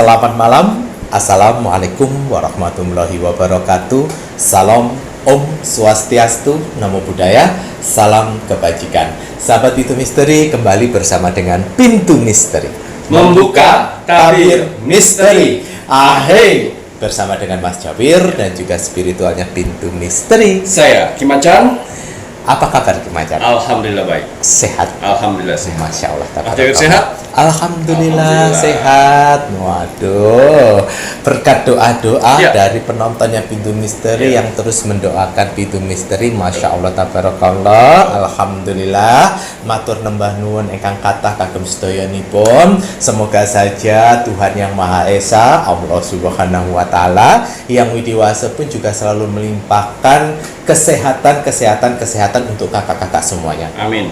Selamat malam. Assalamualaikum warahmatullahi wabarakatuh. Salam Om Swastiastu, Namo Buddhaya, salam kebajikan. Sahabat Pintu Misteri, kembali bersama dengan Pintu Misteri, membuka tabir misteri. Ahey, bersama dengan Mas Jawir dan juga spiritualnya Pintu Misteri. Saya Kimacan. Apa kabar Kimacan? Alhamdulillah baik. Sehat. Alhamdulillah sehat. Masya Allah. Mas Jawir sehat? Alhamdulillah sehat. Waduh, berkat doa-doa dari penontonnya Pintu Misteri yang terus mendoakan Pintu Misteri, Masya Allah tabarakallah. Alhamdulillah, matur nembah nuwun ingkang kathah kagem sedayanipun. Semoga saja Tuhan yang Maha Esa, Allah Subhanahu wa taala, yang widiwasa pun juga selalu melimpahkan kesehatan untuk kakak-kakak semuanya. Amin.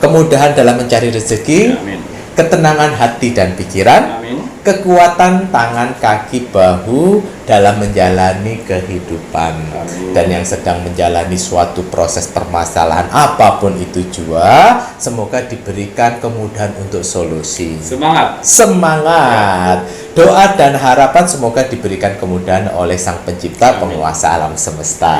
Kemudahan dalam mencari rezeki. Amin. Ketenangan hati dan pikiran, Amin. kekuatan tangan, kaki, bahu dalam menjalani kehidupan. Amin. Dan yang sedang menjalani suatu proses permasalahan apapun itu juga, semoga diberikan kemudahan untuk solusi. Semangat. Doa dan harapan semoga diberikan kemudahan oleh Sang Pencipta, penguasa alam semesta.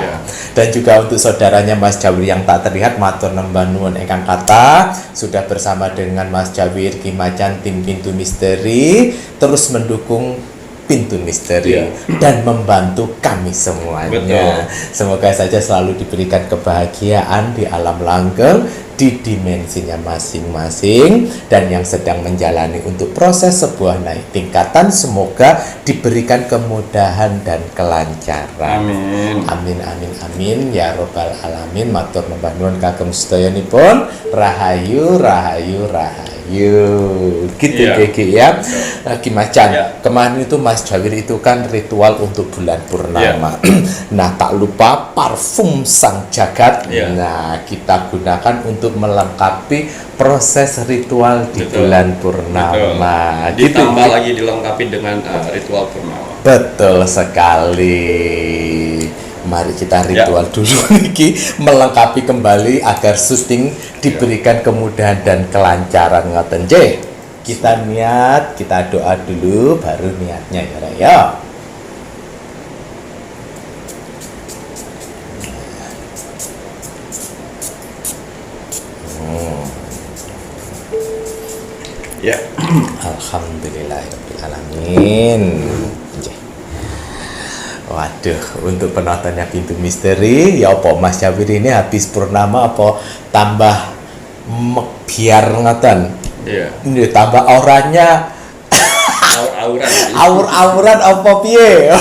Dan juga untuk saudaranya Mas Jawir yang tak terlihat, matur nembah nuwun ingkang kathah sudah bersama dengan Mas Jawir, Kimacan, tim Pintu Misteri terus mendukung Pintu Misteri dan membantu kami semuanya. Betul. Semoga saja selalu diberikan kebahagiaan di alam langgeng, di dimensinya masing-masing, dan yang sedang menjalani untuk proses sebuah naik tingkatan semoga diberikan kemudahan dan kelancaran. Amin ya robbal alamin. Matur nuwun kagem sedayanipun. Rahayu gitu ya. Kimacan, kemarin itu Mas Jawir itu kan ritual untuk bulan purnama. Nah, tak lupa parfum sang jagat. Nah, kita gunakan untuk melengkapi proses ritual di bulan purnama. Ditambah lagi dilengkapi dengan ritual purnama. Betul sekali. Mari kita ritual dulu niki, melengkapi kembali agar syuting diberikan kemudahan dan kelancaran ngoten nggih. Kita niat, kita doa dulu baru niatnya ya. Alhamdulillahirabbil alamin. Waduh, untuk penontonnya Pintu Misteri, ya apa Mas Jawir ini habis purnama apa tambah biar ngoten? Ini tambah auranya aur-auran apa piye?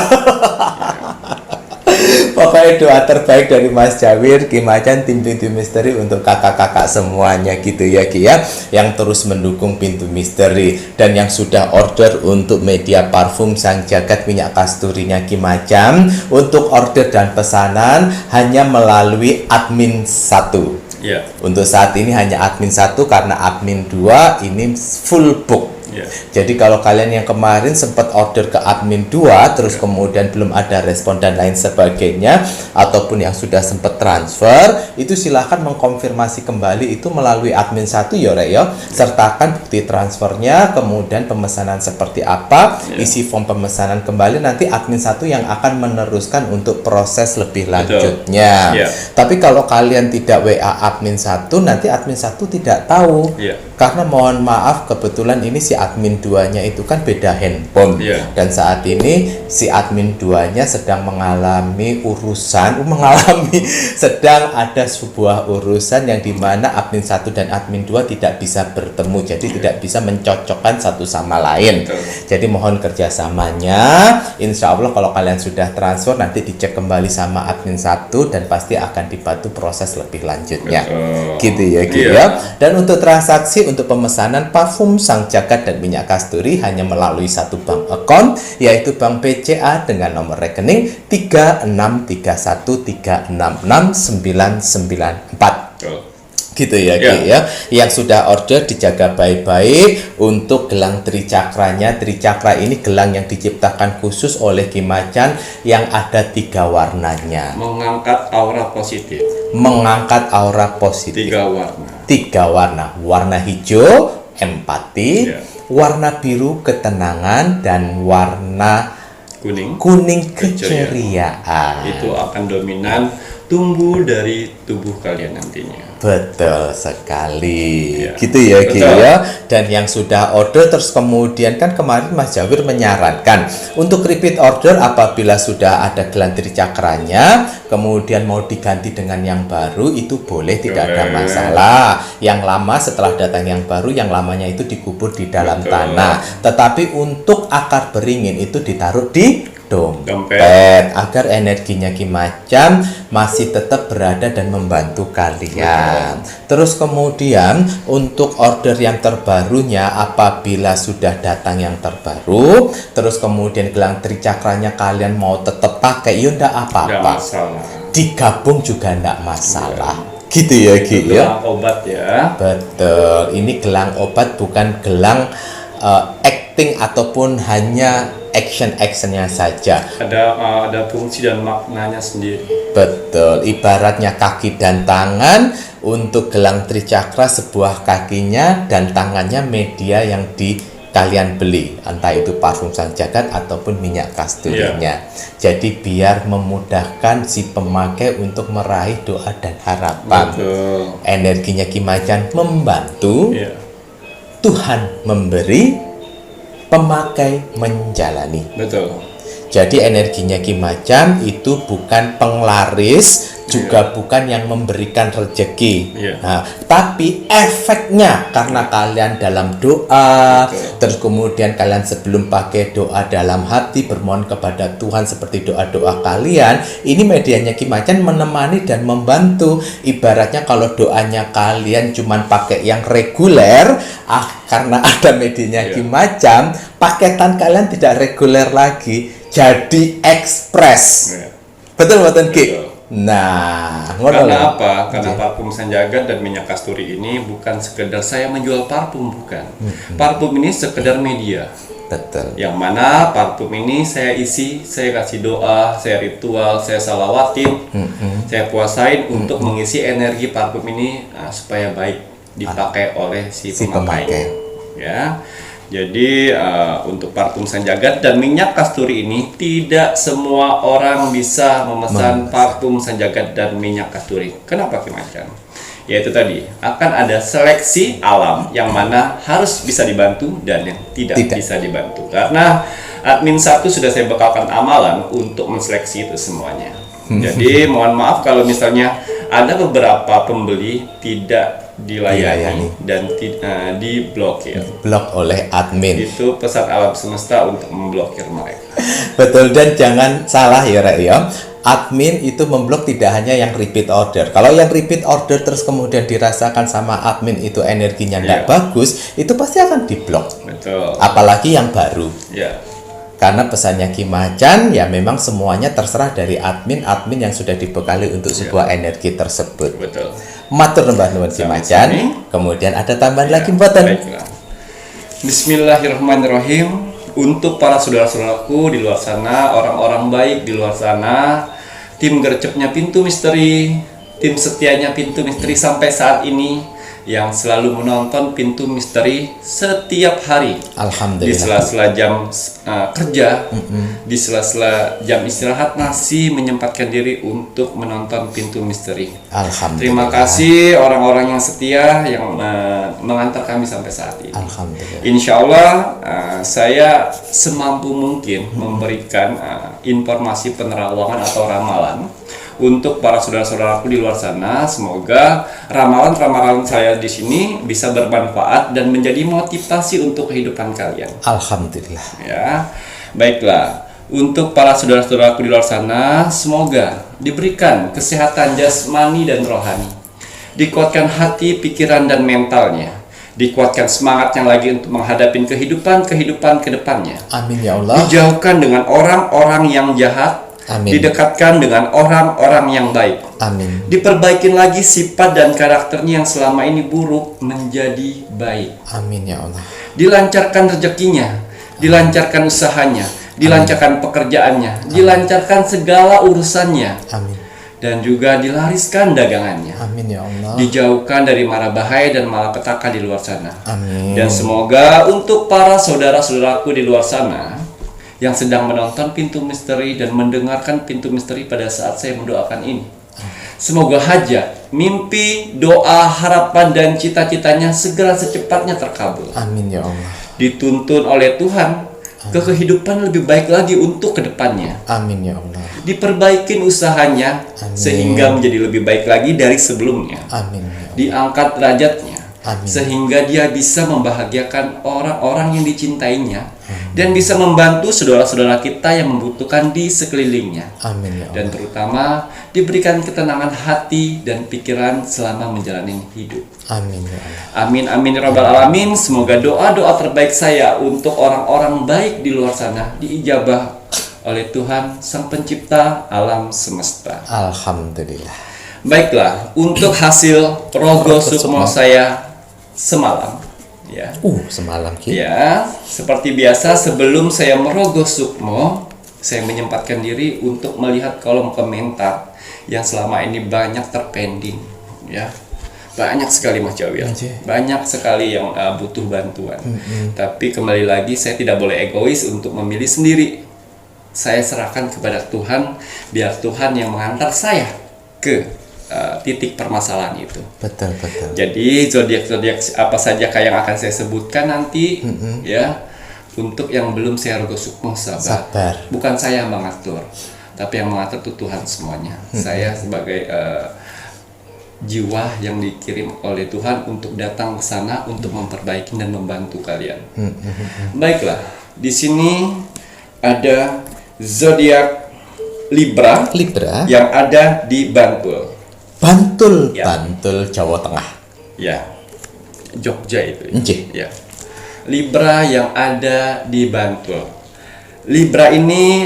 Pokoknya doa terbaik dari Mas Jawir, Kimacan, tim Pintu Misteri untuk kakak-kakak semuanya gitu ya Ki ya, yang terus mendukung Pintu Misteri dan yang sudah order untuk media parfum Sang Jagat minyak kasturinya Kimacan. Untuk order dan pesanan hanya melalui admin 1. Untuk saat ini hanya admin 1 karena admin 2 ini full book. Jadi kalau kalian yang kemarin sempat order ke admin 2 terus kemudian belum ada respon dan lain sebagainya, ataupun yang sudah sempat transfer, itu silahkan mengkonfirmasi kembali itu melalui admin 1 ya, sertakan bukti transfernya, kemudian pemesanan seperti apa, isi form pemesanan kembali, nanti admin 1 yang akan meneruskan untuk proses lebih lanjutnya. Tapi kalau kalian tidak WA admin 1, nanti admin 1 tidak tahu. Karena mohon maaf, kebetulan ini si admin 2-nya itu kan beda handphone. Dan saat ini si admin 2-nya sedang sedang ada sebuah urusan yang dimana admin 1 dan admin 2 tidak bisa bertemu, jadi tidak bisa mencocokkan satu sama lain. Jadi mohon kerjasamanya. Insya Allah kalau kalian sudah transfer nanti dicek kembali sama admin 1 dan pasti akan dibantu proses lebih lanjutnya. Gitu ya Dan untuk transaksi untuk pemesanan parfum Sang Jagat dan minyak kasturi hanya melalui satu bank account, yaitu Bank BCA dengan nomor rekening 36313666994. Gitu ya Yang sudah order dijaga baik-baik. Untuk gelang tricakranya, tricakra ini gelang yang diciptakan khusus oleh Kimacan yang ada 3 warnanya. Mengangkat aura positif. 3 warna. Warna hijau empati, warna biru ketenangan, dan warna kuning keceriaan. Itu akan dominan tumbuh dari tubuh kalian nantinya. Betul sekali, Ya. gitu ya Ki Betul. ya. Dan yang sudah order terus kemudian kan kemarin Mas Jawir menyarankan untuk repeat order apabila sudah ada gelang tricakranya, kemudian mau diganti dengan yang baru itu boleh, tidak ada Boleh. masalah. Yang lama setelah datang yang baru, yang lamanya itu dikubur di dalam Betul. tanah. Tetapi untuk akar beringin itu ditaruh di dompet Dompet. agar energinya Ki Macan masih tetap berada dan membantu kalian. Terus kemudian untuk order yang terbarunya apabila sudah datang yang terbaru, terus kemudian gelang tricakranya kalian mau tetap pakai, ya enggak Tidak apa-apa. masalah. Digabung juga enggak masalah. Gitu ya Ki Itu ya. gelang obat ya. Betul. Ini gelang obat, bukan gelang acting ataupun hanya action-actionnya saja. Ada fungsi dan maknanya sendiri. Betul, ibaratnya kaki dan tangan. Untuk gelang tricakra, sebuah kakinya dan tangannya media yang kalian beli, entah itu parfum sang jagat ataupun minyak kasturinya. Jadi biar memudahkan si pemakai untuk meraih doa dan harapan. Betul. Energinya Ki Macan membantu, Iya. Tuhan memberi, pemakai menjalani. Betul. Jadi energinya Ki Macan itu bukan penglaris, juga bukan yang memberikan rezeki. Iya. Nah, tapi efeknya karena kalian dalam doa, Betul. terus kemudian kalian sebelum pakai doa dalam hati bermohon kepada Tuhan seperti doa-doa kalian, ini medianya Ki Macan menemani dan membantu. Ibaratnya kalau doanya kalian cuman pakai yang reguler, karena ada medianya Iya. Ki Macan, paketan kalian tidak reguler lagi, jadi ekspres. Iya. Betul betul Ki. Betul. Nah, ngono Karena lho. apa? Karena Oke. parfum Sanjagat dan minyak kasturi ini bukan sekedar saya menjual parfum, bukan. Hmm. Parfum ini sekedar media. Betul. Yang mana parfum ini saya isi, saya kasih doa, saya ritual, saya salawatin, saya puasain untuk mengisi energi parfum ini supaya baik dipakai oleh si Si pemakai. pemakai. Ya. Jadi untuk parfum Sanjagat dan minyak kasturi ini tidak semua orang bisa memesan parfum Sanjagat dan minyak kasturi. Kenapa Ki Macan? Yaitu tadi akan ada seleksi alam yang mana harus bisa dibantu dan yang tidak bisa dibantu. Karena admin 1 sudah saya bekalkan amalan untuk menseleksi itu semuanya. Jadi mohon maaf kalau misalnya ada beberapa pembeli tidak dilayani dan diblokir. Blok oleh admin. Itu pesan alam semesta untuk memblokir mereka. Betul, dan jangan salah ya Rek ya. Admin itu memblok tidak hanya yang repeat order. Kalau yang repeat order terus kemudian dirasakan sama admin itu energinya tidak bagus, itu pasti akan diblok. Betul. Apalagi yang baru. Ya. Karena pesannya Ki Macan ya memang semuanya terserah dari admin yang sudah dibekali untuk sebuah energi tersebut. Betul. Matur nembah nuwun Ki Macan. Kemudian ada tambahan lagi mboten? Baiklah. Bismillahirrahmanirrahim. Untuk para saudara-saudaraku di luar sana, orang-orang baik di luar sana, tim gercepnya Pintu Misteri, tim setianya Pintu Misteri sampai saat ini yang selalu menonton Pintu Misteri setiap hari di Alhamdulillah. sela-sela jam kerja, di sela-sela jam istirahat masih menyempatkan diri untuk menonton Pintu Misteri. Alhamdulillah. Terima kasih orang-orang yang setia yang mengantar kami sampai saat ini. Alhamdulillah. Insya Allah saya semampu mungkin memberikan informasi penerawangan atau ramalan untuk para saudara-saudaraku di luar sana. Semoga ramalan-ramalan saya di sini bisa bermanfaat dan menjadi motivasi untuk kehidupan kalian. Alhamdulillah. Ya, baiklah. Untuk para saudara-saudaraku di luar sana, semoga diberikan kesehatan jasmani dan rohani, dikuatkan hati, pikiran, dan mentalnya, dikuatkan semangatnya lagi untuk menghadapi kehidupan ke depannya. Amin ya Allah. Dijauhkan dengan orang-orang yang jahat, Amin. didekatkan dengan orang-orang yang baik. Amin. Diperbaikin lagi sifat dan karakternya yang selama ini buruk menjadi baik. Amin ya Allah. Dilancarkan rezekinya, dilancarkan usahanya, dilancarkan pekerjaannya, dilancarkan segala urusannya. Amin. dan juga dilariskan dagangannya. Amin ya Allah. Dijauhkan dari mara bahaya dan malapetaka di luar sana. Amin. Dan semoga untuk para saudara-saudaraku di luar sana yang sedang menonton Pintu Misteri dan mendengarkan Pintu Misteri pada saat saya mendoakan ini, semoga hajat, mimpi, doa, harapan, dan cita-citanya segera secepatnya terkabul. Amin ya Allah. Dituntun oleh Tuhan ke kehidupan lebih baik lagi untuk kedepannya. Amin ya Allah. Diperbaikin usahanya Amin. sehingga menjadi lebih baik lagi dari sebelumnya. Amin ya Allah. Diangkat derajatnya Amin. sehingga dia bisa membahagiakan orang-orang yang dicintainya dan bisa membantu saudara-saudara kita yang membutuhkan di sekelilingnya. Amin ya Allah. Dan terutama diberikan ketenangan hati dan pikiran selama menjalani hidup. Amin ya Allah. Amin amin ya rabbal alamin. Semoga doa-doa terbaik saya untuk orang-orang baik di luar sana diijabah oleh Tuhan Sang Pencipta alam semesta. Alhamdulillah. Baiklah, untuk hasil rogo sukmo saya semalam, ya. Semalam Ki. Ya, seperti biasa sebelum saya merogoh sukmo, saya menyempatkan diri untuk melihat kolom komentar yang selama ini banyak terpending, ya. Banyak sekali Mas Jawir, banyak sekali yang butuh bantuan. Tapi kembali lagi saya tidak boleh egois untuk memilih sendiri. Saya serahkan kepada Tuhan, biar Tuhan yang mengantar saya ke titik permasalahan itu. Betul. Jadi zodiak-zodiak apa saja yang akan saya sebutkan nanti, ya, untuk yang belum saya rogoh sukmo sabar. Bukan saya yang mengatur, tapi yang mengatur itu Tuhan semuanya. Saya sebagai jiwa yang dikirim oleh Tuhan untuk datang ke sana untuk memperbaiki dan membantu kalian. Baiklah, di sini ada zodiak Libra yang ada di Bantul. Ya. Bantul, Jawa Tengah. Ya, Jogja itu. Nggih. Ya. Libra yang ada di Bantul. Libra ini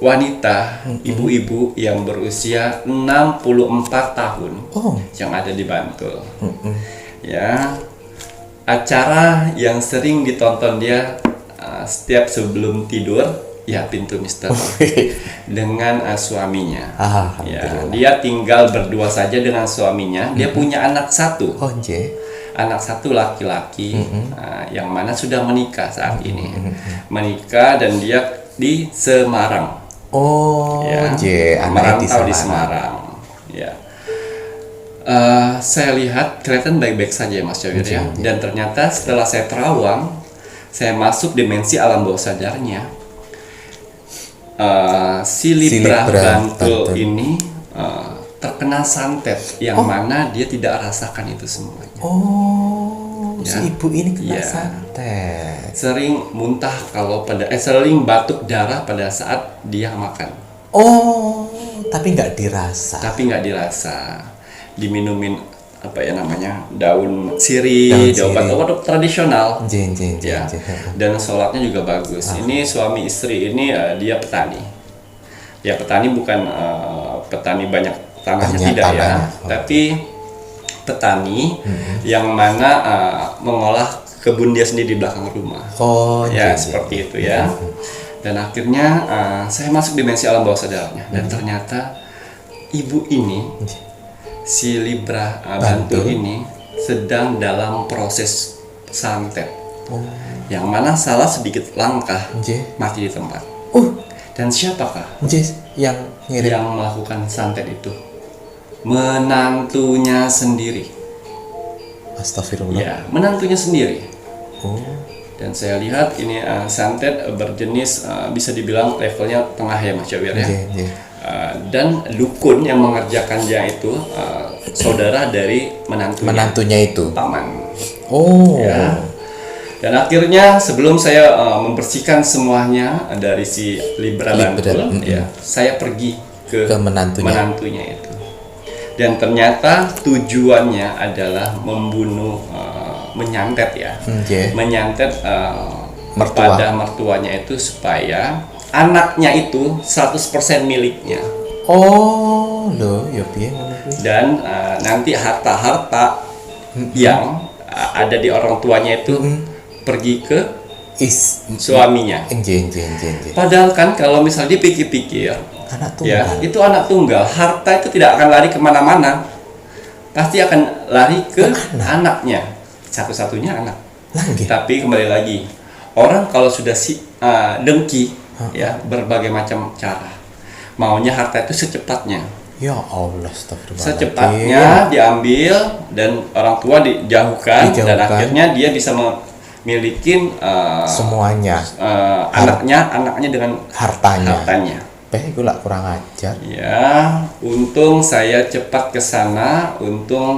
wanita, ibu-ibu yang berusia 64 tahun yang ada di Bantul. Ya, acara yang sering ditonton dia setiap sebelum tidur, ya Pintu Misteri dengan suaminya. Ya, dia tinggal berdua saja dengan suaminya. Dia punya anak satu. Anak satu laki-laki yang mana sudah menikah saat ini. Menikah dan dia di Semarang. Merantau di Semarang. Ya. Saya lihat kelihatan baik-baik saja Mas Jawir ya. Dan ternyata setelah saya terawang, saya masuk dimensi alam bawah sadarnya. Si Libra Bantul ini terkena santet yang mana dia tidak rasakan itu semuanya. Si ibu ini kena santet. Sering muntah sering batuk darah pada saat dia makan. Tapi nggak dirasa. Diminumin daun sirih, obat-obat tradisional. Ya. Dan sholatnya juga bagus. Ini suami istri ini dia petani. Ya petani bukan petani banyak tanahnya tidak ya, tapi petani yang mana mengolah kebun dia sendiri di belakang rumah. Seperti itu ya. Dan akhirnya saya masuk dimensi alam bawah sadarnya dan ternyata ibu ini, si Libra Bantul ini sedang dalam proses santet. Yang mana salah sedikit langkah mati di tempat. Dan siapakah yang melakukan santet itu? Menantunya sendiri. Astagfirullah. Ya, menantunya sendiri. Dan saya lihat ini santet berjenis bisa dibilang levelnya tengah ya Mas Jawir ya. Dan dukun yang mengerjakannya itu saudara dari menantunya itu, paman. Ya. Dan akhirnya sebelum saya membersihkan semuanya dari si Libra Bantul, ya, saya pergi ke menantunya itu. Dan ternyata tujuannya adalah membunuh, menyantet ya, menyantet kepada mertuanya itu supaya anaknya itu 100% miliknya. Dan nanti harta-harta yang ada di orang tuanya itu pergi ke suaminya. Padahal kan kalau misalnya dipikir-pikir, Anak Ya, tunggal. itu anak tunggal. Harta itu tidak akan lari kemana-mana. Pasti akan lari ke anaknya. Satu-satunya anak. Lagi. Tapi kembali lagi, orang kalau sudah dengki, ya berbagai macam cara. Maunya harta itu secepatnya. Ya Allah, astagfirullahaladzim. Secepatnya diambil dan orang tua dijauhkan. Dan Dijauhkan. akhirnya dia bisa memiliki Semuanya anaknya dengan hartanya. hartanya. Itu lah kurang ajar. Ya, untung saya cepat ke sana. Untung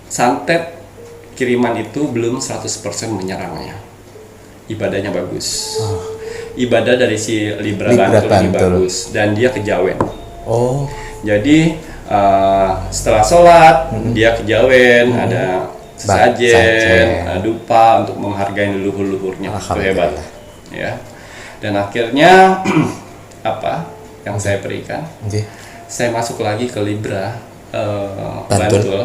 santet kiriman itu belum 100% menyerangnya. Ibadahnya bagus. Ibadah dari si Libra Bantul ini Bantul. bagus dan dia kejawen. Oh, Jadi setelah sholat dia kejawen, ada sesajen, Sajen. dupa untuk menghargai leluhur-leluhurnya. Itu hebat, Alhamdulillah. ya. Dan akhirnya apa yang saya berikan? nggih. Saya masuk lagi ke Libra Bantul. Bantul.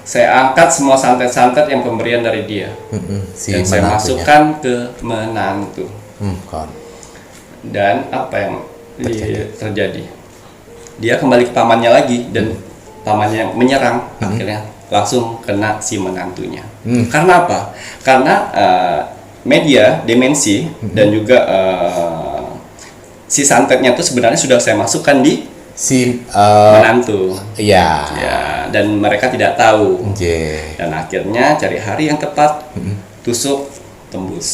Saya angkat semua santet-santet yang pemberian dari dia Si dan saya menantunya. masukkan ke menantu. Kon. Dan apa yang terjadi? Dia kembali ke pamannya lagi dan pamannya yang menyerang, akhirnya langsung kena si menantunya. Karena apa? Karena media dimensi dan juga si santetnya itu sebenarnya sudah saya masukkan di Si menantu. ya. Ya, dan mereka tidak tahu. Nggih. Dan akhirnya cari hari yang tepat, tusuk, tembus.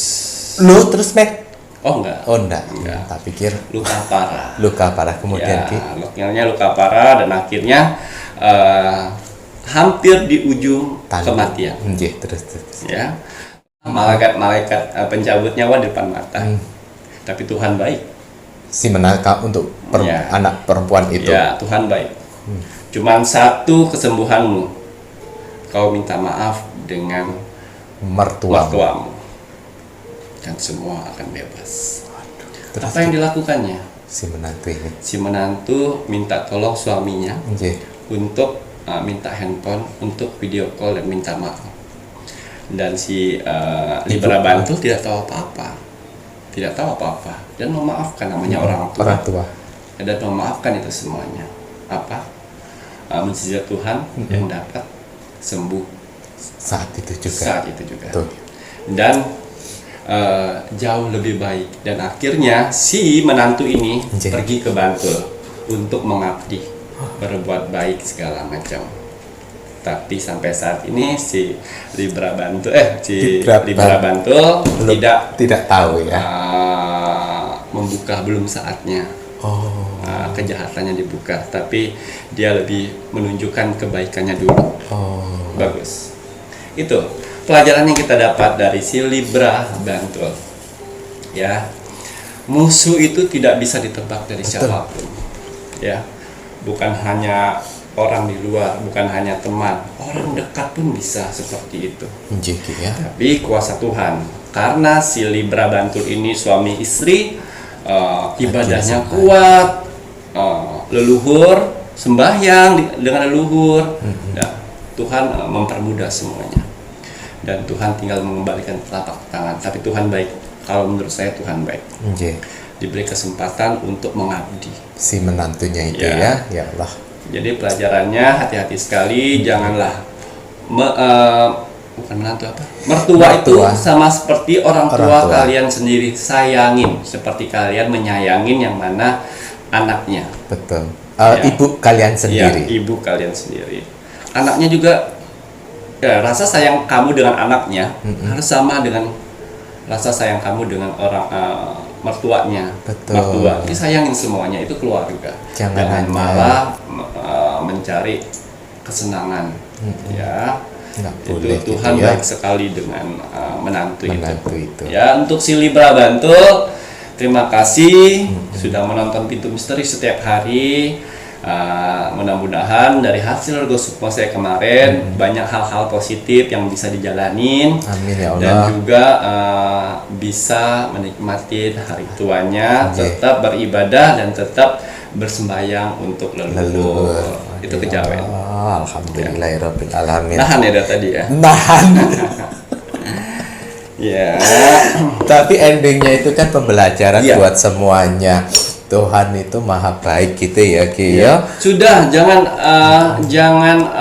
Lu terus Mek? Oh enggak, Oh enggak. Enggak. Tak pikir luka parah. luka parah kemudian Ki. Ya, akhirnya luka parah dan akhirnya hampir di ujung Tangguh. kematian. Nggih, terus. Ya, malaikat pencabut nyawa di depan mata. Tapi Tuhan baik. Si menangkap untuk Ya. anak perempuan itu. Ya, Tuhan baik. Cuman satu kesembuhanmu, kau minta maaf dengan Mertua. mertuamu, dan semua akan bebas. Terus Apa yang dilakukannya? si menantu ini. Si menantu minta tolong suaminya Nggih. untuk minta handphone untuk video call dan minta maaf. Dan si Libra Bantul tidak tahu apa-apa, dan memaafkan, namanya orang tua. Orang tua. Dan memaafkan itu semuanya. Apa? Mukjizat Tuhan yang dapat sembuh Saat itu juga. saat itu juga. Tuh. Dan jauh lebih baik. Dan akhirnya si menantu ini Anjay. pergi ke Bantul untuk mengabdi, berbuat baik segala macam. Tapi sampai saat ini si Libra Bantul Libra Bantul Tidak tahu ya. membuka, belum saatnya. Oh. Kejahatannya dibuka, tapi dia lebih menunjukkan kebaikannya dulu. Oh. Bagus. Itu pelajaran yang kita dapat dari si Libra Bantul. Ya. Musuh itu tidak bisa ditebak dari siapapun. Ya. Bukan hanya orang di luar, bukan hanya teman, orang dekat pun bisa seperti itu. Nggih Ki ya. Tapi kuasa Tuhan. Karena si Libra Bantul ini suami istri, ibadahnya kuat, leluhur, sembahyang dengan leluhur. Nah, Tuhan mempermudah semuanya. Dan Tuhan tinggal mengembalikan telapak tangan. Tapi Tuhan baik. Kalau menurut saya Tuhan baik. Nggih. Diberi kesempatan untuk mengabdi. Si menantunya itu Ya. ya. Ya Allah. Jadi pelajarannya hati-hati sekali, janganlah bukan menantu apa? Mertua itu Mertua. sama seperti orang tua, Orang tua. kalian sendiri, sayangin seperti kalian menyayangin yang mana anaknya. Betul. Ya. Ibu kalian Ya, sendiri. ibu kalian sendiri. Anaknya juga rasa sayang kamu dengan anaknya harus sama dengan rasa sayang kamu dengan orang mertuanya. Betul. Mertua. Jadi sayangin semuanya, itu keluarga. Jangan hanya- malah mencari kesenangan. Ya. Nggak Itu boleh gitu Tuhan ya. baik sekali dengan menantu itu. Ya, untuk si Libra Bantul, terima kasih sudah menonton Pintu Misteri setiap hari. Mudah-mudahan dari hasil gosip saya kemarin banyak hal-hal positif yang bisa dijalanin. Amin ya Dan Allah. juga bisa menikmati hari tuanya, Oke. tetap beribadah dan tetap bersembayang untuk leluhur. Leluhur. Itu kejawen. Alhamdulillahirabbil alamin. Nahan ya dari tadi ya. Nahan. Ya. Tapi endingnya itu kan pembelajaran Iya. buat semuanya. Tuhan itu maha baik gitu ya Ki ya. Sudah, jangan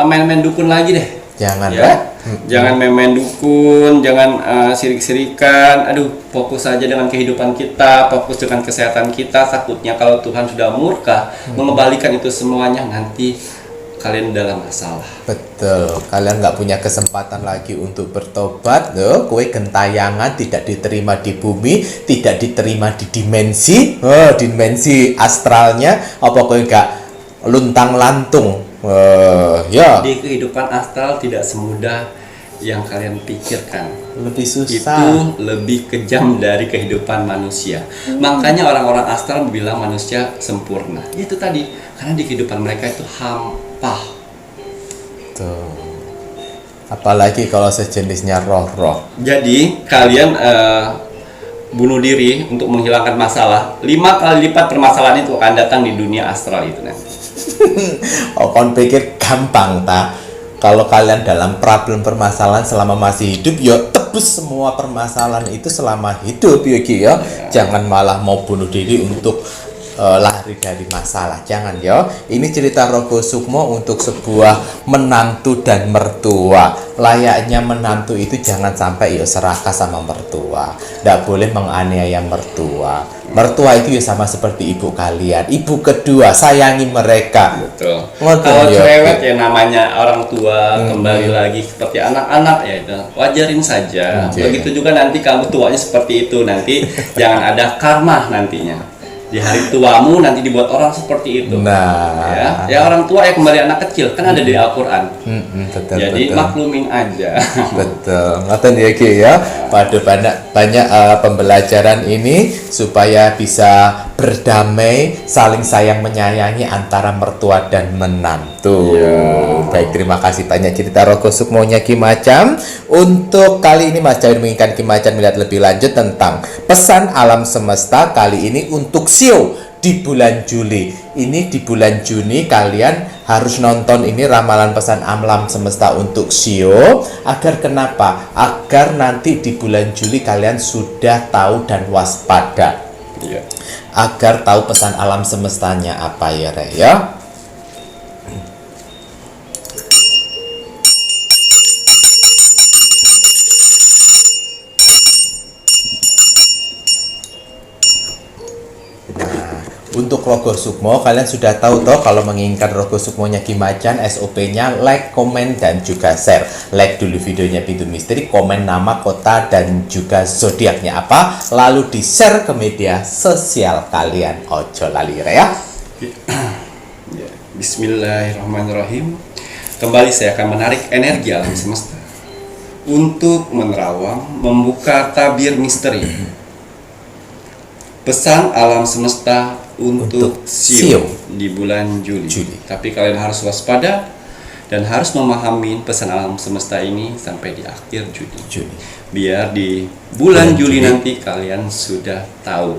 main-main dukun lagi deh. Jangan Ya. Jangan main-main dukun, jangan sirik-sirikan. Aduh, fokus saja dengan kehidupan kita, fokus dengan kesehatan kita. Takutnya kalau Tuhan sudah murka, mengembalikan itu semuanya, nanti kalian dalam masalah. Betul, kalian nggak punya kesempatan lagi untuk bertobat. Loh, kue gentayangan tidak diterima di bumi, tidak diterima di dimensi astralnya. Apa kue nggak luntang lantung? Ya. Di kehidupan astral tidak semudah yang kalian pikirkan. Lebih susah. Itu lebih kejam dari kehidupan manusia. Makanya orang-orang astral bilang manusia sempurna. Itu tadi, karena di kehidupan mereka itu hampa. Tuh. Apalagi kalau sejenisnya roh-roh. Jadi kalian bunuh diri untuk menghilangkan masalah. 5 kali lipat permasalahan itu akan datang di dunia astral itu nanti. Oh, kon pikir gampang ta? Kalau kalian dalam problem permasalahan selama masih hidup, ya tebus semua permasalahan itu selama hidup ya Ki ya. Jangan malah mau bunuh diri untuk lari dari masalah. Jangan ya. Ini cerita Rogo Sukmo untuk sebuah menantu dan mertua. Layaknya menantu itu jangan sampai ya serakah sama mertua. Nggak boleh menganiaya mertua. Mertua itu ya sama seperti ibu kalian. Ibu kedua, sayangi mereka. Betul. Ngoten Kalau ya, cerewet ya namanya orang tua, kembali lagi seperti anak-anak ya itu wajarin saja. Begitu juga nanti kamu tuanya seperti itu, nanti jangan ada karma nantinya. Di hari tuamu nanti dibuat orang seperti itu. Nah, Ya orang tua ya kembali anak kecil, kan ada di Al-Qur'an. betul, Jadi betul. maklumin aja. Betul, ngoten ya Ki ya. Pada banyak pembelajaran ini supaya bisa berdamai, saling sayang menyayangi antara mertua dan menantu. Baik, terima kasih banyak cerita Rogo Sukmonya Ki Macan. Untuk kali ini Mas Jawir menginginkan Ki Macan melihat lebih lanjut tentang pesan alam semesta kali ini untuk Sio di bulan Juli. Ini di bulan Juni kalian harus nonton ini ramalan pesan alam semesta untuk Sio. Agar kenapa? Agar nanti di bulan Juli kalian sudah tahu dan waspada. Iya. Agar tahu pesan alam semestanya apa ya Re ya. Untuk Rogo Sukmo, kalian sudah tahu toh kalau menginginkan Rogo Sukmonya Ki Macan, SOP-nya like, komen, dan juga share. Like dulu videonya Pintu Misteri, komen nama, kota, dan juga zodiaknya apa, lalu di-share ke media sosial kalian. Ojo lali ya. Ya, Bismillahirrahmanirrahim. Kembali saya akan menarik energi alam semesta untuk menerawang, membuka tabir misteri. Pesan alam semesta untuk Sio di bulan Juli. Tapi kalian harus waspada dan harus memahami pesan alam semesta ini sampai di akhir Juli. Biar di bulan Juli nanti kalian sudah tahu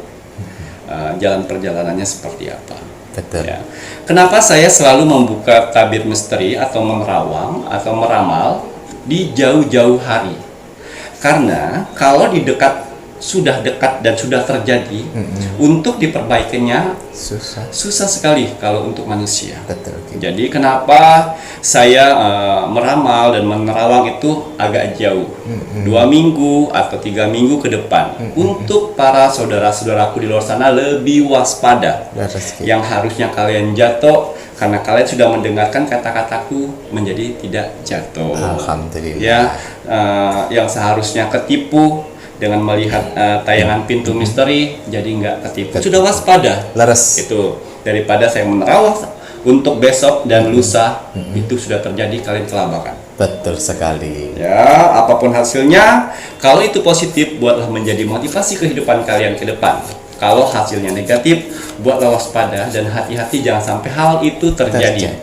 jalan perjalanannya seperti apa. Betul. Ya. Kenapa saya selalu membuka tabir misteri atau menerawang atau meramal di jauh-jauh hari? Karena kalau sudah dekat dan sudah terjadi, untuk diperbaikinya susah sekali kalau untuk manusia. Betul. Jadi kenapa saya meramal dan menerawang itu agak jauh, 2 minggu atau 3 minggu ke depan, untuk para saudara-saudaraku di luar sana lebih waspada. Yang harusnya kalian jatuh karena kalian sudah mendengarkan kata-kataku menjadi tidak jatuh. Alhamdulillah. Ya, yang seharusnya ketipu dengan melihat tayangan Pintu Misteri jadi nggak ketipu. Sudah waspada. Leres. Itu daripada saya menerawang untuk besok dan lusa itu sudah terjadi, kalian kelabakan. Betul sekali. Ya, apapun hasilnya, kalau itu positif buatlah menjadi motivasi kehidupan kalian ke depan. Kalau hasilnya negatif, buatlah waspada dan hati-hati jangan sampai hal itu terjadi.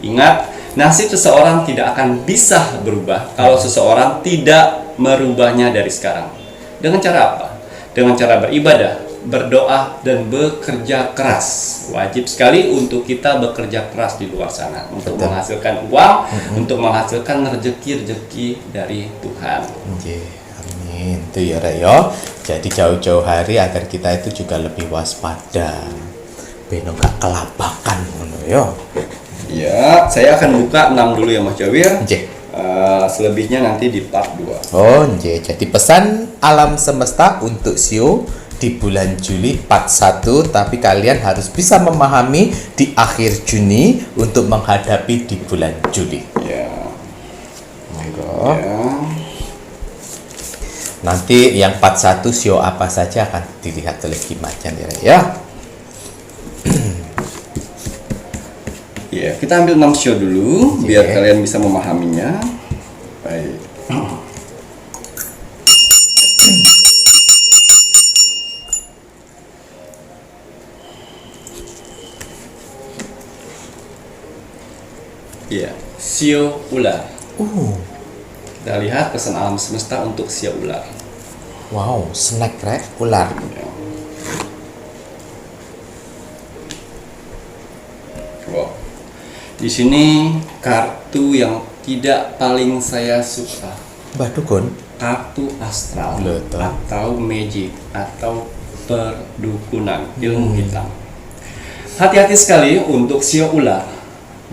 Ingat, nasib seseorang tidak akan bisa berubah kalau seseorang tidak merubahnya dari sekarang. Dengan cara apa? Dengan cara beribadah, berdoa, dan bekerja keras. Wajib sekali untuk kita bekerja keras di luar sana untuk menghasilkan uang, untuk menghasilkan rezeki-rezeki dari Tuhan. Amin. Itu ya Rek ya. Jadi jauh-jauh hari agar kita itu juga lebih waspada. beno gak kelabakan ngono ya. Ya, saya akan buka 6 dulu ya Mas Jawir. Nggih. Selebihnya nanti di part 2. Oh, nggih. Jadi pesan alam semesta untuk Sio di bulan Juli part 1, tapi kalian harus bisa memahami di akhir Juni untuk menghadapi di bulan Juli. Ya. Monggo. Ya. Nanti yang part 1 Sio apa saja akan dilihat oleh Kimacan ya. Ya, kita ambil 6 show dulu biar kalian bisa memahaminya. Baik. Iya, sio ular. Kita lihat pesan alam semesta untuk sio ular. Wow, snack rek ular. Ya. Wow. Di sini kartu yang tidak paling saya suka. Mbah Dukun. Kartu astral Betul. atau magic atau perdukunan ilmu hitam. Hati-hati sekali untuk sio ular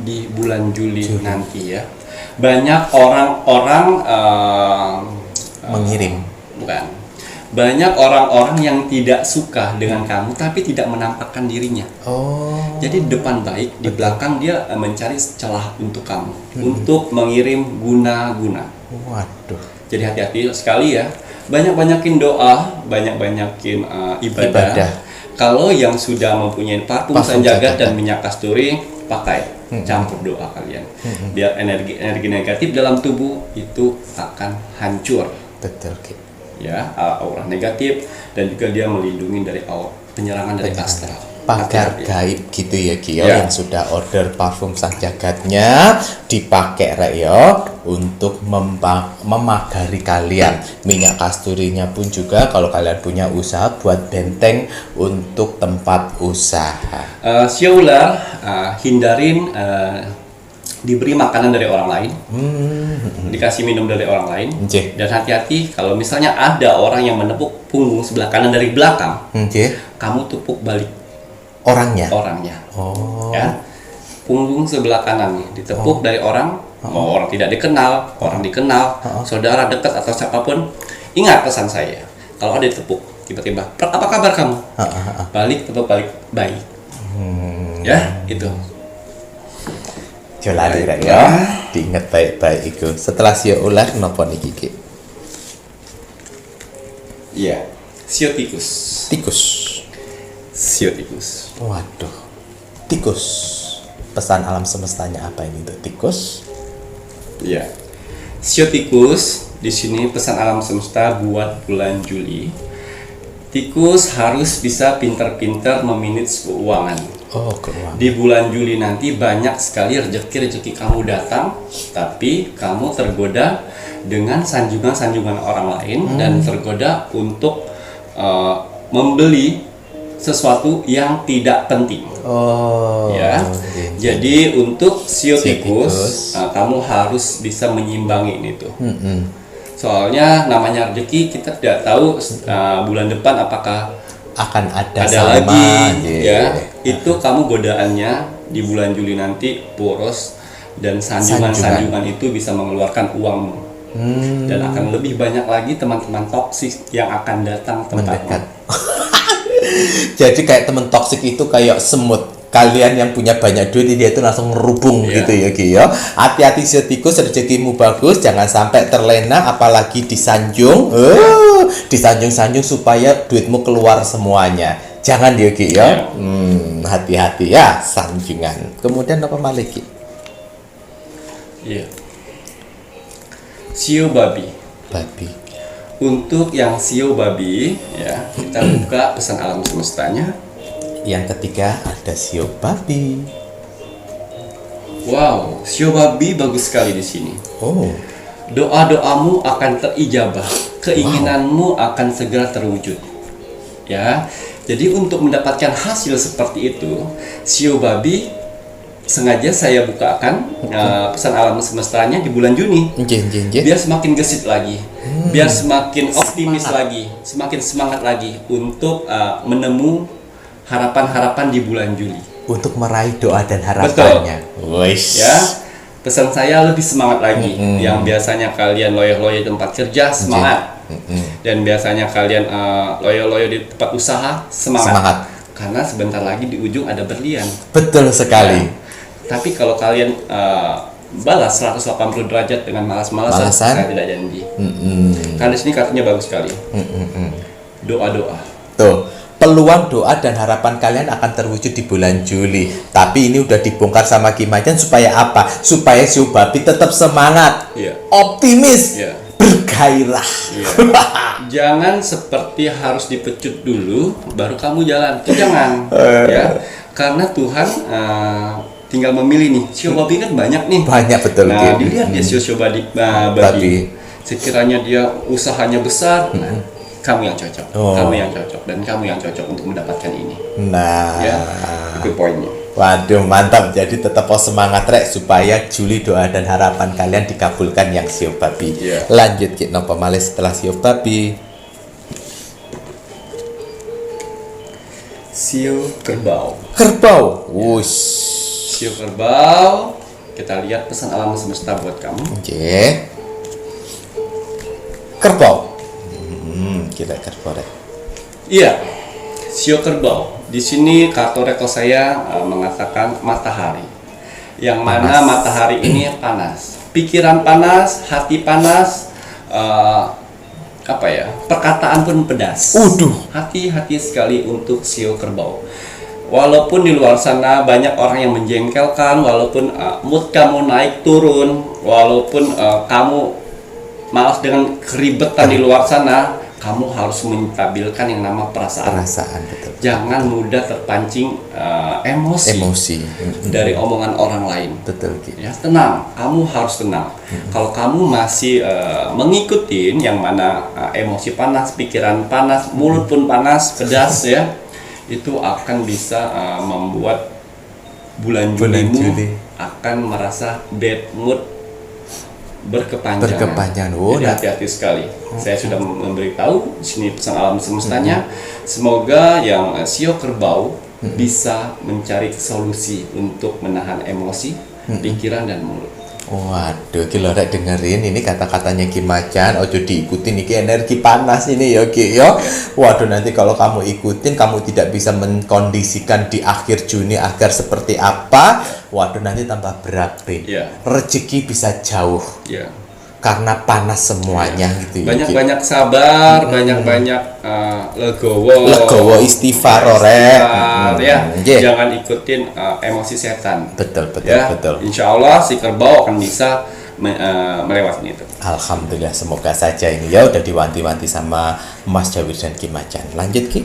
di bulan Juli nanti ya. Banyak orang-orang Mengirim. bukan. Banyak orang-orang yang tidak suka dengan kamu tapi tidak menampakkan dirinya. Oh. Jadi di depan baik, di belakang dia mencari celah untuk kamu, untuk mengirim guna-guna. Waduh. Jadi hati-hati sekali ya. Banyak-banyakin doa, banyak-banyakin ibadah. Kalau yang sudah mempunyai parfum sanjagat dan minyak kasturi, pakai campur doa kalian. Biar energi negatif dalam tubuh itu akan hancur. Betul, Ki. Ya, aura negatif dan juga dia melindungi dari penyerangan dari astral. Pagar Hati-hati. gaib gitu ya Ki Ya. yang sudah order parfum sang jagatnya dipakai rek ya untuk memagari kalian. Minyak kasturinya pun juga kalau kalian punya usaha buat benteng untuk tempat usaha. Sio ular, hindarin diberi makanan dari orang lain, dikasih minum dari orang lain, Nggih. dan hati-hati kalau misalnya ada orang yang menepuk punggung sebelah kanan dari belakang, Nggih. kamu tepuk balik Orangnya. orangnya, Oh. ya. Punggung sebelah kanan nih ditepuk dari orang, mau orang tidak dikenal, orang dikenal, saudara dekat atau siapapun. Ingat pesan saya, kalau ada ditepuk tiba-tiba, apa kabar kamu? Balik, tepuk balik, baik. Ya, itu. Jolali rek ya. Diingat baik-baik itu. Setelah sio ular napa niki Ki? Iya, sio tikus. Tikus. Sio tikus. Waduh. Tikus. Pesan alam semestanya apa ini untuk tikus? Iya. Sio tikus di sini pesan alam semesta buat bulan Juli. Tikus harus bisa pintar-pintar memanage keuangan. Oh, keuangan. Di bulan Juli nanti banyak sekali rezeki kamu datang, tapi kamu tergoda dengan sanjungan-sanjungan orang lain dan tergoda untuk membeli sesuatu yang tidak penting. Oh. Ya, iya. jadi untuk sio Sio tikus. tikus, kamu harus bisa menyimbangi itu. Soalnya namanya rezeki kita tidak tahu bulan depan apakah Akan ada ada sama, lagi, iya. ya. Itu kamu godaannya di bulan Juli nanti boros dan sanjungan-sanjungan itu bisa mengeluarkan uangmu. Dan akan lebih banyak lagi teman-teman toksik yang akan datang Mendekat. tempatmu. Jadi kayak temen toksik itu kayak semut. Kalian yang punya banyak duit dia itu langsung ngerubung Iya. gitu ya Ki ya. Hati-hati sio tikus, rezekimu bagus, jangan sampai terlena apalagi disanjung. Disanjung-sanjung supaya duitmu keluar semuanya. Jangan ya Ki ya. Hati-hati ya sanjungan. Kemudian apa malih Ki? Iya. Sio babi. Babi. Untuk yang sio babi, ya kita buka pesan alam semestanya. Yang ketiga ada sio babi. Wow, sio babi bagus sekali di sini. Oh. Doa-doamu akan terijabah, keinginanmu akan segera terwujud. Ya. Jadi untuk mendapatkan hasil seperti itu, sio babi sengaja saya bukakan pesan alam semestanya di bulan Juni. Nggih. Biar semakin gesit lagi, biar semakin optimis lagi, semakin semangat lagi untuk menemu harapan-harapan di bulan Juli. Untuk meraih doa dan harapannya. Wis. Ya, pesan saya lebih semangat lagi. Yang biasanya kalian loyo-loyo di tempat kerja, semangat. Dan biasanya kalian loyo-loyo di tempat usaha, semangat. Karena sebentar lagi di ujung ada berlian. Betul sekali. Ya. Tapi kalau kalian balas 180 derajat dengan malas-malasan, saya tidak janji. Karena di sini kartunya bagus sekali. Doa-doa. Tuh, peluang doa dan harapan kalian akan terwujud di bulan Juli. Tapi ini udah dibongkar sama Ki Macan supaya apa? Supaya Sio Babi tetap semangat, optimis, bergairah. Jangan seperti harus dipecut dulu baru kamu jalan. Itu jangan. Ya. Karena Tuhan tinggal memilih nih. Sio Babi kan banyak nih. Banyak, betul. Nah, dilihat dia Sio Babi. Sekiranya dia usahanya besar, kamu yang cocok, kamu yang cocok, dan kamu yang cocok untuk mendapatkan ini. Nah, ya, itu poinnya. Waduh, mantap. Jadi tetap semangat rek supaya Juli doa dan harapan kalian dikabulkan yang Sio Babi. Lanjut Ki nopo malih setelah Sio Babi. Sio Kerbau. Kerbau. Wush. Sio Kerbau. Kita lihat pesan alam semesta buat kamu. Oke. Kerbau. Gila kerbau rek. Iya. Sio Kerbau. Di sini kartu rekor saya mengatakan matahari. Yang mana matahari ini panas. Pikiran panas, hati panas, perkataan pun pedas. Hati-hati sekali untuk Sio Kerbau. Walaupun di luar sana banyak orang yang menjengkelkan, walaupun mood kamu naik turun, walaupun kamu malas dengan keribetan di luar sana, kamu harus menstabilkan yang nama perasaan. Betul. Jangan mudah terpancing emosi dari omongan orang lain. Betul gitu. Ya, tenang, kamu harus tenang. Kalau kamu masih mengikuti yang mana emosi panas, pikiran panas, mulut pun panas, pedas ya, itu akan bisa membuat bulan Julimu akan merasa bad mood berkepanjangan. Jadi hati-hati sekali. Saya sudah memberitahu di sini pesan alam semestanya. Semoga yang Sio Kerbau bisa mencari solusi untuk menahan emosi, pikiran dan mulut. Waduh, Ki lho rek dengerin ini kata-katanya Ki Macan, ojo diikutin iki energi panas ini ya Ki yo. Waduh, nanti kalau kamu ikutin kamu tidak bisa mengkondisikan di akhir Juni agar seperti apa. Waduh, nanti tambah berabe. Rezeki bisa jauh. Karena panas semuanya gitu ya. Banyak-banyak sabar, banyak-banyak legowo istighfar rek. Ya. Jangan ikutin emosi setan. Betul. Insya Allah si kerbau akan bisa melewati itu. Alhamdulillah, semoga saja ini ya udah diwanti-wanti sama Mas Jawir dan Ki Macan. Lanjut Ki.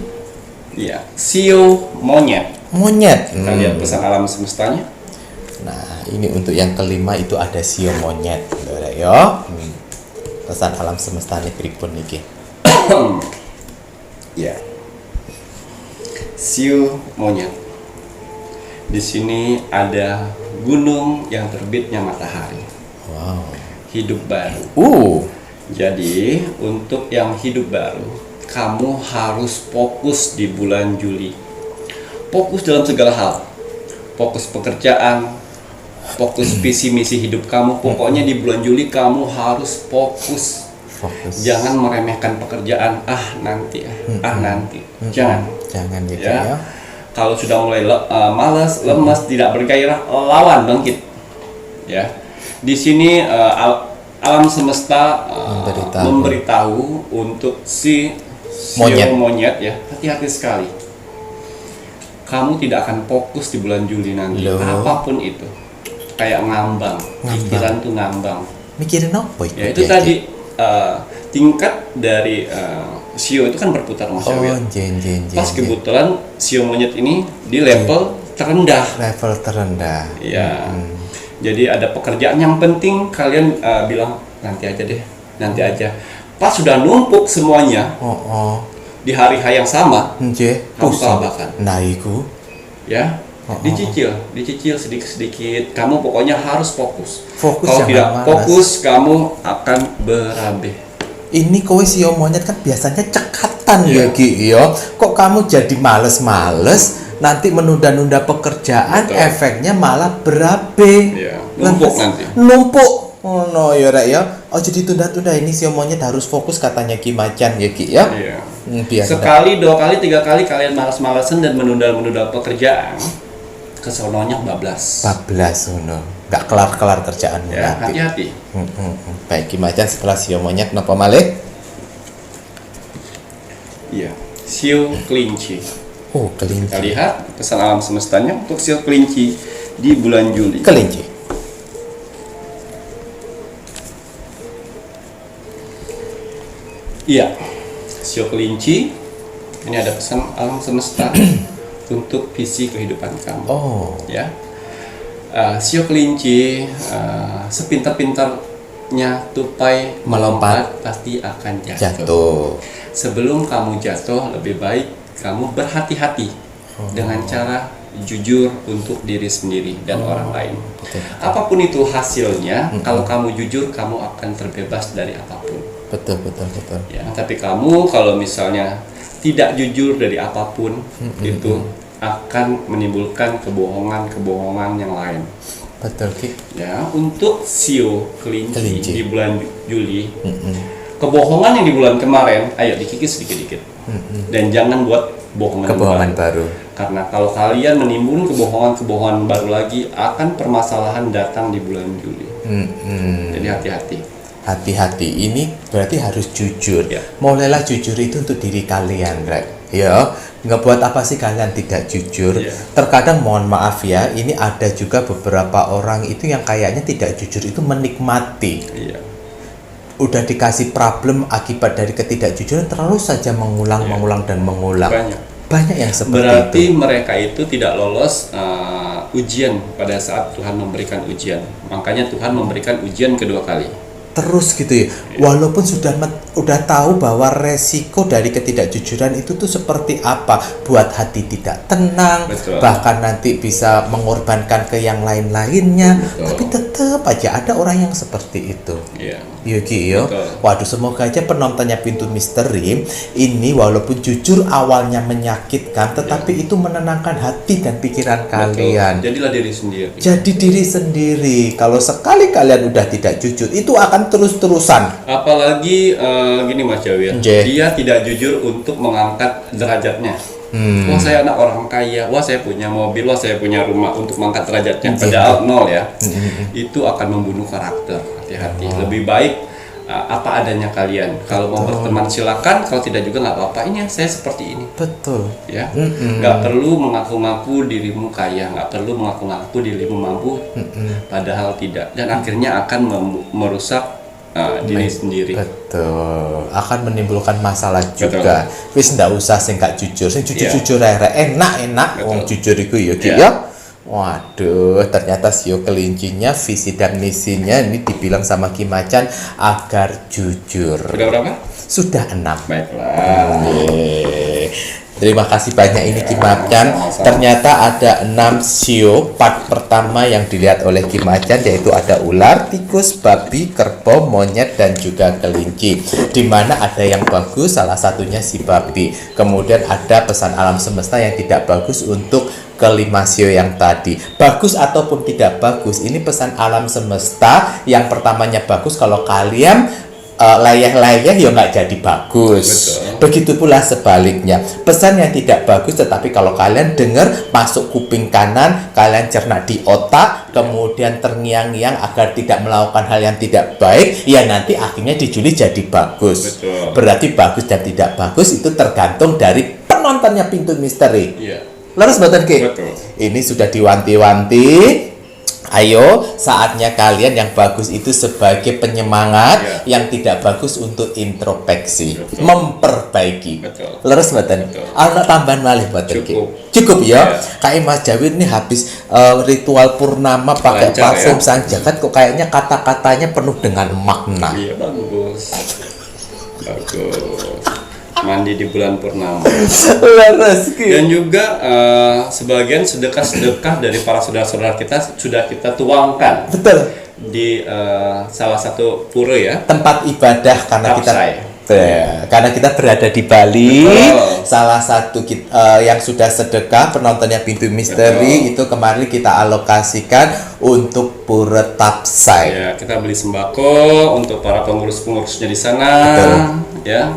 Iya, Sio Monyet. Kita lihat pesan alam semestanya. Nah, ini untuk yang kelima itu ada Sio Monyet, ya. Pesan alam semesta nih pripun niki. Ya. Sio Monyet. Di sini ada gunung yang terbitnya matahari. Wow. Hidup baru. Jadi, untuk yang hidup baru, kamu harus fokus di bulan Juli. Fokus dalam segala hal. Fokus pekerjaan, fokus visi misi hidup kamu. Pokoknya di bulan Juli kamu harus fokus. Jangan meremehkan pekerjaan. Nanti. Jangan gitu ya. Kalau sudah mulai malas, lemas, tidak bergairah, lawan, bangkit. Ya. Di sini alam semesta memberitahu untuk si monyet ya, hati-hati sekali. Kamu tidak akan fokus di bulan Juli nanti. Apapun itu. Kayak ngambang. Pikiran tuh ngambang. Mikirin apa itu? Ya, itu tadi tingkat dari Sio itu kan berputar Mas Jawir. Pas kebetulan Sio Monyet ini di level terendah. Ya. Jadi ada pekerjaan yang penting, kalian bilang nanti aja deh, nanti aja. Pas sudah numpuk semuanya. Di hari-hari yang sama, kamu kelabakan. Nah, iku. Ya. Dicicil sedikit-sedikit. Kamu pokoknya harus fokus. Kalau tidak fokus, kamu akan berabe. Ini kowe Sio Monyet kan biasanya cekatan ya Ki ya. Kok kamu jadi males-males? nanti menunda-nunda pekerjaan, Betul. efeknya malah berabe. Iya, numpuk nanti. Numpuk. Oh no, ya Rek ya. Oh jadi tunda-tunda ini si monyet harus fokus katanya Ki Macan ya Ki ya. Iya. Biar Sekali, 2 kali, 3 kali kalian malas-malasan dan menunda-menunda pekerjaan, kesononya bablas. bablas no. Nggak kelar-kelar kerjaanmu Ya, nanti. hati-hati. Baik Ki Macan setelah si monyet kenapa malih? Iya. Siu kelinci. Oh, kelinci. Kita lihat pesan alam semestanya untuk siu kelinci di bulan Juli. Kelinci. Iya, siu kelinci. Ini ada pesan alam semesta untuk visi kehidupan kamu. Oh, Ya, siu kelinci sepintar-pintarnya tupai Melompat. pasti akan jatuh. jatuh. Sebelum kamu jatuh, lebih baik kamu berhati-hati dengan cara jujur untuk diri sendiri dan orang lain. Betul. Apapun itu hasilnya, kalau kamu jujur, kamu akan terbebas dari apapun. Betul. Ya, tapi kamu kalau misalnya tidak jujur dari apapun, itu akan menimbulkan kebohongan yang lain. Betul Ki. Ya, untuk siu kelinci di bulan Juli, kebohongan yang di bulan kemarin, ayo dikikis dikit-dikit. Dan jangan buat Kebohongan baru. Karena kalau kalian menimbun kebohongan baru lagi, akan permasalahan datang di bulan Juli. Jadi hati-hati. Hati-hati, ini berarti harus jujur. Ya. Mulailah jujur itu untuk diri kalian, Rek. Ya, ngebuat apa sih kalian tidak jujur? Ya. Terkadang mohon maaf ya, ini ada juga beberapa orang itu yang kayaknya tidak jujur itu menikmati. Iya. Udah dikasih problem akibat dari ketidakjujuran terlalu saja mengulang dan mengulang. Banyak yang seperti Berarti itu. mereka itu tidak lolos ujian pada saat Tuhan memberikan ujian. Makanya Tuhan memberikan ujian kedua kali. Terus gitu ya, walaupun udah tahu bahwa resiko dari ketidakjujuran itu tuh seperti apa, buat hati tidak tenang, Betul. bahkan nanti bisa mengorbankan ke yang lain-lainnya. Betul. Tapi tetap aja ada orang yang seperti itu. Iya. Yogi yo, Betul. waduh semoga aja penontonnya Pintu Misteri ini walaupun jujur awalnya menyakitkan, tetapi itu menenangkan hati dan pikiran kalian. Betul. Jadilah diri sendiri. Jadi diri sendiri. Kalau sekali kalian udah tidak jujur, itu akan terus-terusan. Apalagi gini Mas Jawir, Nje. dia tidak jujur untuk mengangkat derajatnya. Wah saya anak orang kaya, wah saya punya mobil, wah saya punya rumah, untuk mengangkat derajatnya. Padahal nol ya. Itu akan membunuh karakter. Hati-hati. Lebih baik apa adanya kalian. Kalau mau berteman silakan, kalau tidak juga nggak apa-apa. Ini saya seperti ini. Betul. Ya, nggak perlu mengaku-ngaku dirimu kaya, nggak perlu mengaku-ngaku dirimu mampu, padahal tidak, dan akhirnya akan merusak diri sendiri. Betul. Akan menimbulkan masalah Betul. juga. Wis ndak usah sing gak jujur, sing jujur-jujur ae enak-enak Betul. wong jujur iku ya Ki Iya. ya. Waduh, ternyata sio kelincinya visi dan misinya ini dibilang sama Ki Macan agar jujur. Udah berapa? Sudah 6. Baiklah. Terima kasih banyak ini Ki Macan. Sama-sama. Ternyata ada 6 sio. Part pertama yang dilihat oleh Ki Macan yaitu ada ular, tikus, babi, kerbau, monyet dan juga kelinci. Dimana ada yang bagus, salah satunya si babi. Kemudian ada pesan alam semesta yang tidak bagus untuk kelima sio yang tadi. Bagus ataupun tidak bagus, ini pesan alam semesta. Yang pertamanya bagus kalau kalian layah-layah ya nggak jadi bagus. Betul. Begitu pula sebaliknya, pesan yang tidak bagus tetapi kalau kalian dengar masuk kuping kanan, kalian cerna di otak, kemudian terngiang-ngiang agar tidak melakukan hal yang tidak baik, ya nanti akhirnya di Juli jadi bagus. Betul. Berarti bagus dan tidak bagus itu tergantung dari penontonnya Pintu Misteri. Iya. Leres mboten Ki? Betul. Ini sudah diwanti-wanti. Ayo, saatnya kalian yang bagus itu sebagai penyemangat, yang tidak bagus untuk introspeksi, Betul. memperbaiki. Betul. Leres mboten? Betul. Ana tambahan malih mboten Ki? Cukup. Cukup ya. Iya. Kayak Mas Jawir nih habis ritual purnama pakai Lancar, parfum ya. sang jagat kok kayaknya kata-katanya penuh dengan makna. Iya, bagus. Bagus. Mandi di bulan purnama. Leres Ki. Dan juga sebagian sedekah-sedekah dari para saudara-saudara kita sudah kita tuangkan Betul. di salah satu pura ya. Tempat ibadah karena kita Tapsai. Karena kita berada di Bali, Betul. salah satu yang sudah sedekah penontonnya Pintu Misteri itu kemarin kita alokasikan untuk Pura Tapsai. Ya, kita beli sembako untuk para pengurus-pengurusnya di sana, ya,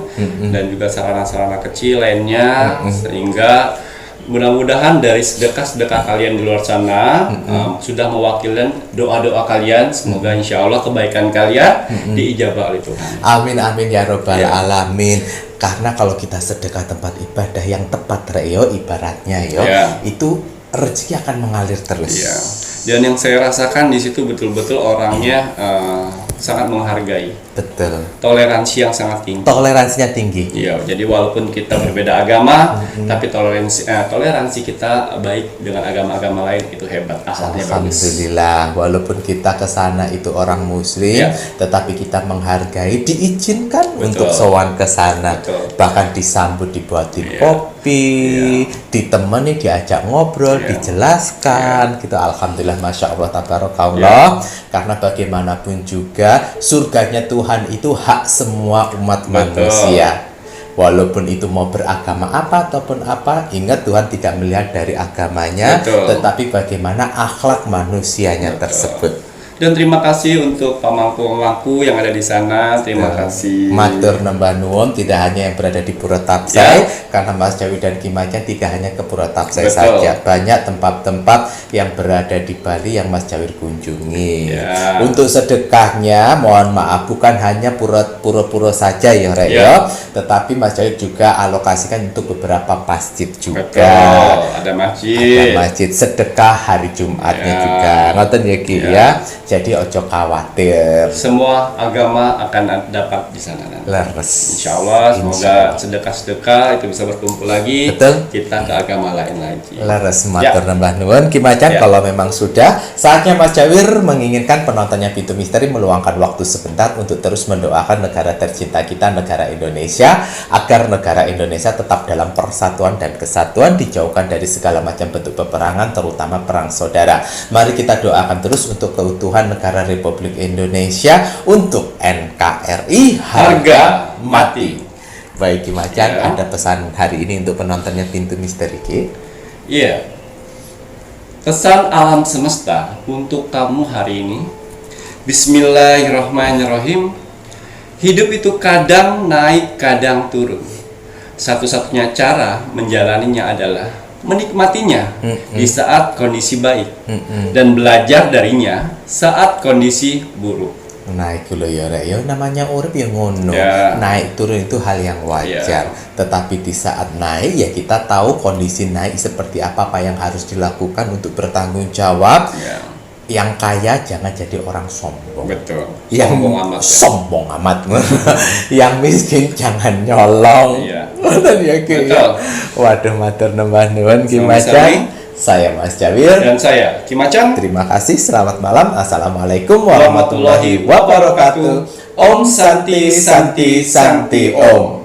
dan juga sarana-sarana kecil lainnya, sehingga mudah-mudahan dari sedekah-sedekah kalian di luar sana sudah mewakilkan doa-doa kalian. Semoga insya Allah kebaikan kalian diijabah oleh Tuhan. Amin amin ya robbal Ya. alamin. Karena kalau kita sedekah tempat ibadah yang tepat Reo, ibaratnya Ya. itu rezeki akan mengalir terus. Ya. Dan yang saya rasakan di situ betul-betul orangnya sangat menghargai, Betul. toleransi yang sangat tinggi. Toleransinya tinggi. Iya, jadi walaupun kita berbeda agama, tapi toleransi kita baik dengan agama-agama lain, itu hebat, akhlaknya bagus. Alhamdulillah, walaupun kita ke sana itu orang muslim, Ya. tetapi kita menghargai, diizinkan Betul. untuk sowan ke sana. Betul. Bahkan disambut, dibuatin Ya. kopi, ditemani, diajak ngobrol, Ya. dijelaskan gitu. Alhamdulillah, masya Allah, tabarakallah. Karena bagaimanapun juga surganya Tuhan itu hak semua umat Betul. manusia. Walaupun itu mau beragama apa ataupun apa, ingat Tuhan tidak melihat dari agamanya, Betul. tetapi bagaimana akhlak manusianya tersebut. Dan terima kasih untuk pemangku-pemangku yang ada di sana. Terima kasih. Matur nembah nuwun, tidak hanya yang berada di Pura Tapsai, karena Mas Jawi dan Kimacan tidak hanya ke Pura Tapsai Betul. saja, banyak tempat-tempat yang berada di Bali yang Mas Jawi kunjungi. Ya. Untuk sedekahnya, mohon maaf, bukan hanya pura-pura saja ya Rek Ya. ya, tetapi Mas Jawi juga alokasikan untuk beberapa masjid juga. Betul. Ada masjid. Ada masjid sedekah hari Jumatnya Ya. juga. Ngoten ya Ki Ya. ya. Jadi ojo khawatir. Semua agama akan dapat di sana nanti. Leres. Insya Allah, Insya semoga Allah. sedekah-sedekah itu bisa berkumpul lagi. Betul. Kita ke agama lain lagi. Leres, Ya. matur nembah nuwun Kimacan. Ya. Kalau memang sudah saatnya Mas Jawir menginginkan penontonnya Pintu Misteri meluangkan waktu sebentar untuk terus mendoakan negara tercinta kita, negara Indonesia, agar negara Indonesia tetap dalam persatuan dan kesatuan, dijauhkan dari segala macam bentuk peperangan, terutama perang saudara. Mari kita doakan terus untuk keutuhan negara Republik Indonesia, untuk NKRI harga mati. Baik Kimacan, Ya. ada pesan hari ini untuk penontonnya Pintu Misteri Ki? Iya. Pesan alam semesta untuk kamu hari ini. Bismillahirrahmanirrahim. Hidup itu kadang naik, kadang turun. Satu-satunya cara menjalaninya adalah menikmatinya di saat kondisi baik dan belajar darinya saat kondisi buruk. Naik dulu ya Rek, ya namanya urip ya ngono. Ya. Naik turun itu hal yang wajar. Tetapi di saat naik ya kita tahu kondisi naik seperti apa yang harus dilakukan untuk bertanggung jawab. Ya, Yang kaya jangan jadi orang sombong. betul. Yang Sombong amat. Ya. sombong amat. Yang miskin jangan nyolong. Iya. Betul ya Ki? Betul. Waduh, matur nembah nuwun Ki Sama-sama. Macan. Saya Mas Jawir. Dan saya Kimacan. Terima kasih, selamat malam. Assalamualaikum warahmatullahi wabarakatuh. Om Santi Santi Santi Om.